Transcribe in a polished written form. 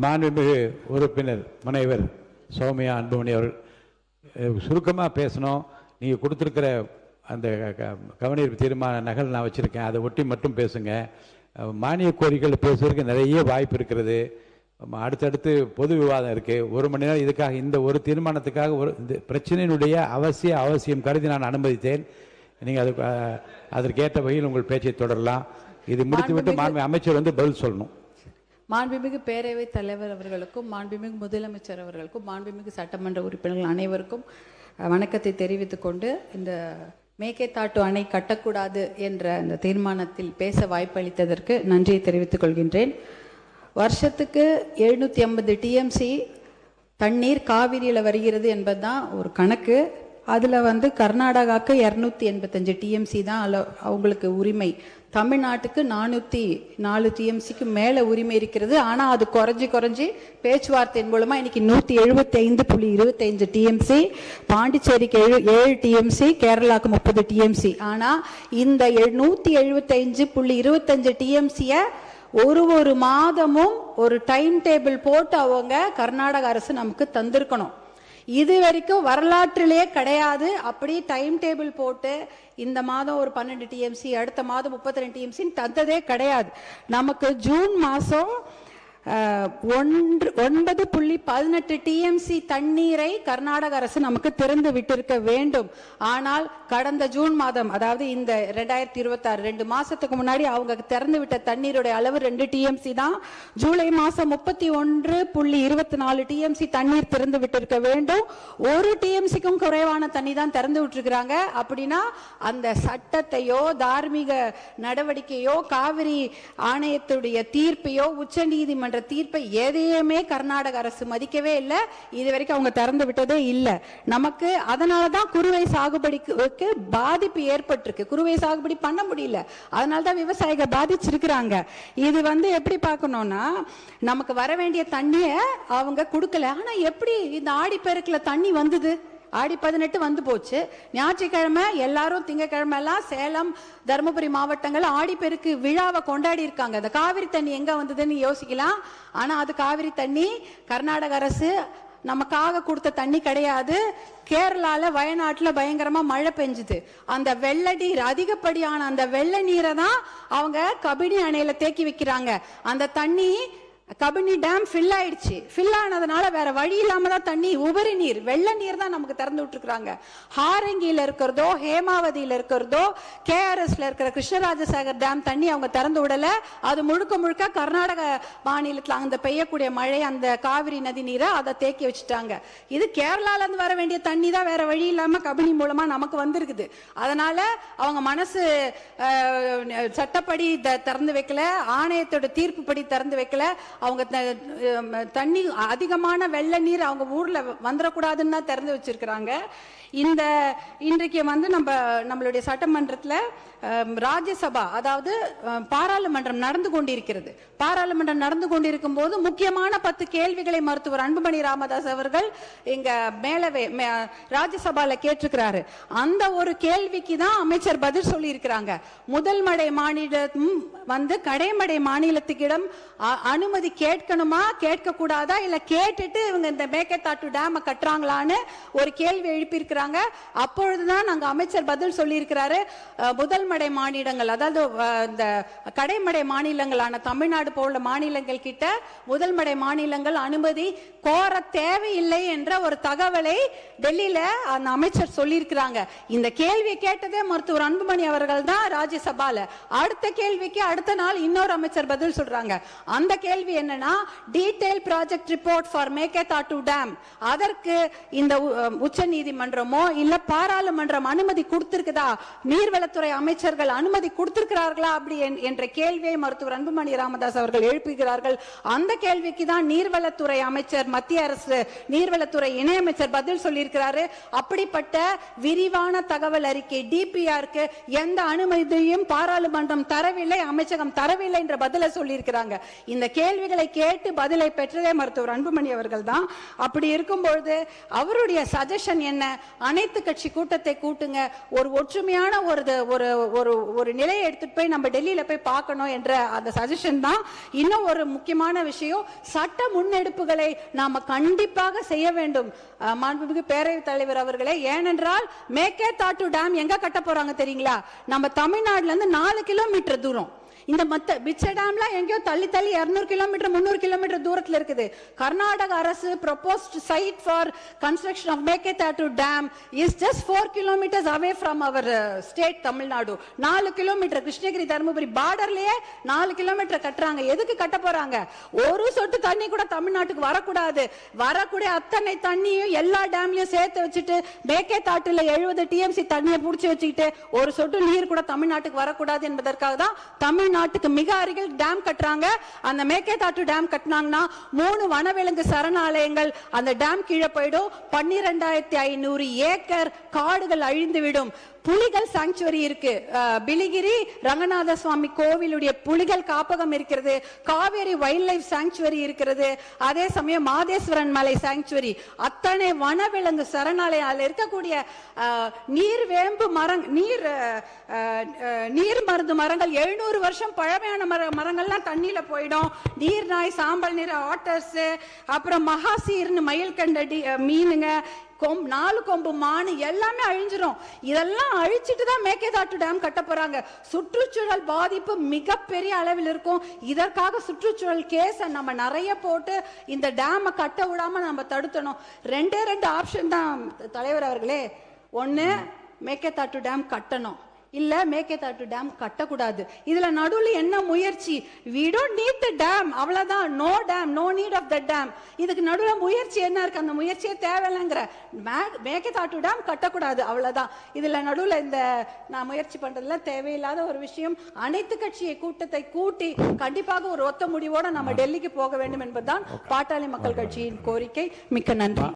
மாண்புமிகு உறுப்பினர் முனைவர் சௌமியா அன்புமணி அவர்கள் சுருக்கமாக பேசணும். நீங்கள் கொடுத்துருக்கிற அந்த கவனீர்ப்பு தீர்மான நகல் நான் வச்சுருக்கேன், அதை ஒட்டி மட்டும் பேசுங்க. மானிய கோரிக்கைகள் பேசுவதற்கு நிறைய வாய்ப்பு இருக்கிறது. அடுத்தடுத்து பொது விவாதம் இருக்குது. 1 மணி நேரம் இதுக்காக இந்த ஒரு தீர்மானத்துக்காக இந்த பிரச்சனையினுடைய அவசியம் கருதி நான் அனுமதித்தேன். நீங்கள் அதற்கேற்ற வகையில் உங்கள் பேச்சை தொடரலாம். இது முடித்துவிட்டு மாண்பு அமைச்சர் பதில் சொல்லணும். மாண்புமிகு பேரவைத் தலைவர் அவர்களுக்கும் மாண்புமிகு முதலமைச்சர் அவர்களுக்கும் மாண்புமிகு சட்டமன்ற உறுப்பினர்கள் அனைவருக்கும் வணக்கத்தை தெரிவித்துக் கொண்டு, இந்த மேகேதாட்டு அணை கட்டக்கூடாது என்ற அந்த தீர்மானத்தில் பேச வாய்ப்பளித்ததற்கு நன்றியை தெரிவித்துக் கொள்கின்றேன். வருஷத்துக்கு 750 டிஎம்சி தண்ணீர் காவிரியில் வருகிறது என்பதுதான் ஒரு கணக்கு. அதில் கர்நாடகாவுக்கு 285 டிஎம்சி தான் அவங்களுக்கு உரிமை. தமிழ்நாட்டுக்கு 404 டிஎம்சிக்கு மேலே உரிமை இருக்கிறது. ஆனால் அது குறைஞ்சி பேச்சுவார்த்தையின் மூலமாக இன்னைக்கு 175.25 டிஎம்சி, பாண்டிச்சேரிக்கு 7 டிஎம்சி, கேரளாவுக்கு 30 டிஎம்சி. ஆனால் இந்த 175.25 டிஎம்சியை ஒரு மாதமும் ஒரு டைம் டேபிள் போட்டு அவங்க கர்நாடக அரசு நமக்கு தந்திருக்கணும். இது வரைக்கும் வரலாற்றிலே கிடையாது. அப்படி டைம் டேபிள் போட்டு இந்த மாதம் ஒரு 12 டிஎம்சி, அடுத்த மாதம் 32 டிஎம்சி தந்ததே கிடையாது. நமக்கு ஜூன் மாதம் 9.18 டிஎம்சி தண்ணீரை கர்நாடக அரசு நமக்கு திறந்து விட்டிருக்க வேண்டும். ஆனால் கடந்த ஜூன் மாதம், அதாவது இந்த 2026 2 மாசத்துக்கு முன்னாடி அவங்க திறந்து விட்ட தண்ணீருடைய அளவு 2 டிஎம்சி தான். ஜூலை மாசம் 31.24 டிஎம்சி தண்ணீர் திறந்து விட்டிருக்க வேண்டும். 1 டிஎம்சிக்கும் குறைவான தண்ணி தான் திறந்து விட்டுருக்காங்க. அப்படின்னா அந்த சட்டத்தையோ தார்மீக நடவடிக்கையோ காவிரி ஆணையத்துடைய தீர்ப்பையோ உச்ச நீதிமன்ற தீர்ப்பை எதையுமே கர்நாடக அரசு மதிக்கவே இல்லை. இதுவரைக்கும் அவங்க திறந்து விட்டதே இல்லை. நமக்கு அதனாலதான் குறுவை சாகுபடிக்கு பாதிப்பு ஏற்பட்டிருக்கு. குறுவை சாகுபடி பண்ண முடியல, அதனாலதான் விவசாயிகள் பாதிச்சிருக்கிறாங்க. இது எப்படி பார்க்கணும்னா, நமக்கு வர வேண்டிய தண்ணிய அவங்க கொடுக்கல. ஆனா எப்படி இந்த ஆடிப்பெருக்குல தண்ணி வந்தது? ஆடி 18 வந்து போச்சு. ஞாயிற்றுக்கிழமை எல்லாரும், திங்கக்கிழமை எல்லாம் சேலம் தருமபுரி மாவட்டங்கள் ஆடிப்பெருக்கு விழாவை கொண்டாடி இருக்காங்க. அந்த காவிரி தண்ணி எங்க வந்ததுன்னு யோசிக்கலாம். ஆனா அது காவிரி தண்ணி கர்நாடக அரசு நமக்காக கொடுத்த தண்ணி கிடையாது. கேரளால வயநாட்டுல பயங்கரமா மழை பெஞ்சுது. அந்த வெள்ள நீர், அதிகப்படியான அந்த வெள்ள நீரை தான் அவங்க கபினி அணையில தேக்கி வைக்கிறாங்க. அந்த தண்ணி கபினி டேம் ஃபில் ஆயிடுச்சு. ஃபில் ஆனதுனால வேற வழி இல்லாம தான் தண்ணி, உபரி நீர், வெள்ள நீர் தான் நமக்கு திறந்து விட்டுருக்காங்க. ஹாரங்கியில இருக்கிறதோ, ஹேமாவதியில இருக்கிறதோ, கேஆர்எஸ்ல இருக்கிற கிருஷ்ணராஜசாகர் டேம் தண்ணி அவங்க திறந்து விடல. அது முழுக்க கர்நாடக மாநிலத்தில் அந்த பெய்யக்கூடிய மழை, அந்த காவிரி நதி நீரை அதை தேக்கி வச்சுட்டாங்க. இது கேரளால இருந்து வர வேண்டிய தண்ணி தான் வேற வழி இல்லாம கபினி மூலமா நமக்கு வந்திருக்குது. அதனால அவங்க மனசு சட்டப்படி திறந்து வைக்கல, ஆணையத்தோட தீர்ப்பு படி திறந்து வைக்கல. அவங்க தண்ணி அதிகமான வெள்ள நீர் அவங்க ஊர்ல வந்துடக்கூடாதுன்னு தான் திறந்து வச்சிருக்கிறாங்க. இன்றைக்கு நம்மளுடைய சட்டமன்றத்தில் ராஜ்யசபா, அதாவது பாராளுமன்றம் நடந்து கொண்டிருக்கிறது. பாராளுமன்றம் நடந்து கொண்டிருக்கும் போது முக்கியமான 10 கேள்விகளை மருத்துவர் அன்புமணி ராமதாஸ் அவர்கள் இங்க மேலவே ராஜ்யசபால கேட்டிருக்கிறாரு. அந்த ஒரு கேள்விக்கு தான் அமைச்சர் பதில் சொல்லி இருக்கிறாங்க. முதல் மடை மாநிலம் கடைமடை மாநிலத்துக்கிடம் அனுமதி கேட்கணுமா, கேட்க கூடாதா, இல்ல கேட்டுட்டு இவங்க இந்த மேகேதாட்டு டேம் கட்டுறாங்களான்னு ஒரு கேள்வி எழுப்பியிருக்கிறாங்க. அப்பொழுதுதான் நாங்க அமைச்சர் பதில் சொல்லி இருக்கிறாரு. முதல் மடை மாநிலங்கள், அதாவது இந்த கடைமடை மாநிலங்களான தமிழ்நாடு போல மாநிலங்கள் கிட்ட முதல் மடை மாநிலங்கள் அனுமதி கோர தேவையில்லை என்ற ஒரு தகவலை டெல்லியில அந்த அமைச்சர் சொல்லி இருக்கிறாங்க. இந்த கேள்வி கேட்டதே மருத்துவர் அன்புமணி அவர்கள் தான் ராஜ்யசபால. அடுத்த கேள்விக்கு அடுத்த நாள் இன்னொரு அமைச்சர் பதில் சொல்றாங்க. அந்த கேள்வி என்னன்னா, detail project report for Mekedatu dam, அதற்கு இந்த உச்ச நீதிமன்றமோ இல்ல பாராளுமன்றம் அனுமதி கொடுத்திருக்குதா, நீர்வளத்துறை அமைச்சர்கள் அனுமதி கொடுத்திருக்கிறார்களா அப்படி என்ற கேள்வியை மருத்துவர் அன்புமணி ராமதாஸ் அவர்கள் எழுப்புகிறார்கள். அந்த கேள்விக்கு தான் நீர்வளத்துறை அமைச்சர், மத்திய அரசு நீர்வளத்துறை இணையமைச்சர் பதில் சொல்லியிருக்கிறாரு. அப்படிப்பட்ட விரிவான தகவல் அறிக்கை டிபிஆருக்கு எந்த அனுமதியும் பாராளுமன்றம் தரவில்லை, அமைச்சகம் தரவில்லை என்ற பதில சொல்லியிருக்கிறாங்க. இந்த கேள்வி கேள்விகளை கேட்டு பதிலை பெற்றதே மருத்துவர் அன்புமணி அவர்கள் தான். அப்படி இருக்கும்பொழுது அவருடைய சஜஷன் என்ன? அனைத்து கட்சி கூட்டத்தை கூட்டுங்க, ஒரு ஒற்றுமையான ஒரு நிலையை எடுத்துட்டு போய் நம்ம டெல்லியில போய் பார்க்கணும் என்ற அந்த சஜஷன் தான். இன்னும் ஒரு முக்கியமான விஷயம், சட்ட முன்னெடுப்புகளை நாம கண்டிப்பாக செய்ய வேண்டும் மாண்புமிகு பேரவைத் தலைவர் அவர்களே. ஏனென்றால் மேகேதாட்டு டேம் எங்க கட்ட போறாங்க தெரியுங்களா? நம்ம தமிழ்நாடுல இருந்து 4 கிலோமீட்டர் தூரம். இந்த மத்த பிச்ச டேம்ல எங்கேயோ தள்ளி 200 கிலோமீட்டர் 300 கிலோமீட்டர் தூரத்துல இருக்குது. கர்நாடக அரசு proposed site for construction of Meketatu dam is just 4 kilometers away from our state Tamil Nadu. 4 kilometre Krishnagiri Dharmapuri பார்டர்லயே 4 கிலோமீட்டர் கட்டுறாங்க. எதுக்கு கட்ட போறாங்க? ஒரு சொட்டு தண்ணி கூட தமிழ்நாட்டுக்கு வரக்கூடாது. வரக்கூடிய அத்தனை தண்ணியும் எல்லா டேம்லயும் சேர்த்து வச்சுட்டு மேகேதாட்டுல 70 TMC தண்ணியை புடிச்சு வச்சுக்கிட்டு ஒரு சொட்டு நீர் கூட தமிழ்நாட்டுக்கு வரக்கூடாது என்பதற்காக தான் தமிழ்நாட்டுக்கு மிக அருகில் டேம் கட்டுறாங்க. அந்த மேகேதாட்டு டேம் கட்டினாங்கன்னா 3 வனவிலங்கு சரணாலயங்கள் அந்த டேம் கீழே போயிடும். 12,500 ஏக்கர் காடுகள் அழிந்துவிடும். புலிகள் சாங்சுவரி இருக்கு, பிலிகிரி ரங்கநாத சுவாமி கோவிலுடைய புலிகள் காப்பகம் இருக்கிறது, காவேரி வைல்ட் லைஃப் சாங்சுவரி இருக்கிறது, அதே சமயம் மாதேஸ்வரன் மலை சாங்சுவரி, அத்தனை வனவிலங்கு சரணாலயம் இருக்கக்கூடிய நீர்வேம்பு நீர் மருந்து மரங்கள் 700 வருஷம் பழமையான மரங்கள்லாம் தண்ணியில போயிடும். நீர் நாய், சாம்பல் நிற ஆட்டர்ஸ், அப்புறம் மகாசீர்னு மயில் கண்ட மீனுங்க, 4 கொம்பு மானு எல்லாமே அழிஞ்சிரும். இதெல்லாம் அழிச்சிட்டு தான் மேகேதாட்டு டேம் கட்ட போறாங்க. சுற்றுச்சூழல் பாதிப்பு மிகப்பெரிய அளவில் இருக்கும். இதற்காக சுற்றுச்சூழல் கேஸ நம்ம நிறைய போட்டு இந்த டேமை கட்ட விடாம நம்ம தடுத்தணும். 2 ஆப்ஷன் தான் தலைவர் அவர்களே. ஒன்னு மேகேதாட்டு டேம் கட்டணும், இல்ல மேகேதாட்டு டேம் கட்டக்கூடாது. இதுல நடுவுல என்ன முயற்சி? we don't need the dam, அவ்வளவுதான். no dam, no need of the dam. இதுக்கு நடுவுல முயற்சி என்ன இருக்கு? அந்த முயற்சியே தேவையில்லைங்கிற. மேகேதாட்டு டேம் கட்டக்கூடாது, அவ்வளவுதான். இதுல நடுவுல இந்த நான் முயற்சி பண்றதுல தேவையில்லாத ஒரு விஷயம். அனைத்து கட்சியை கூட்டத்தை கூட்டி கண்டிப்பாக ஒரு ஒத்த முடிவோட நம்ம டெல்லிக்கு போக வேண்டும் என்பதுதான் பாட்டாளி மக்கள் கட்சியின் கோரிக்கை. மிக்க நன்றி.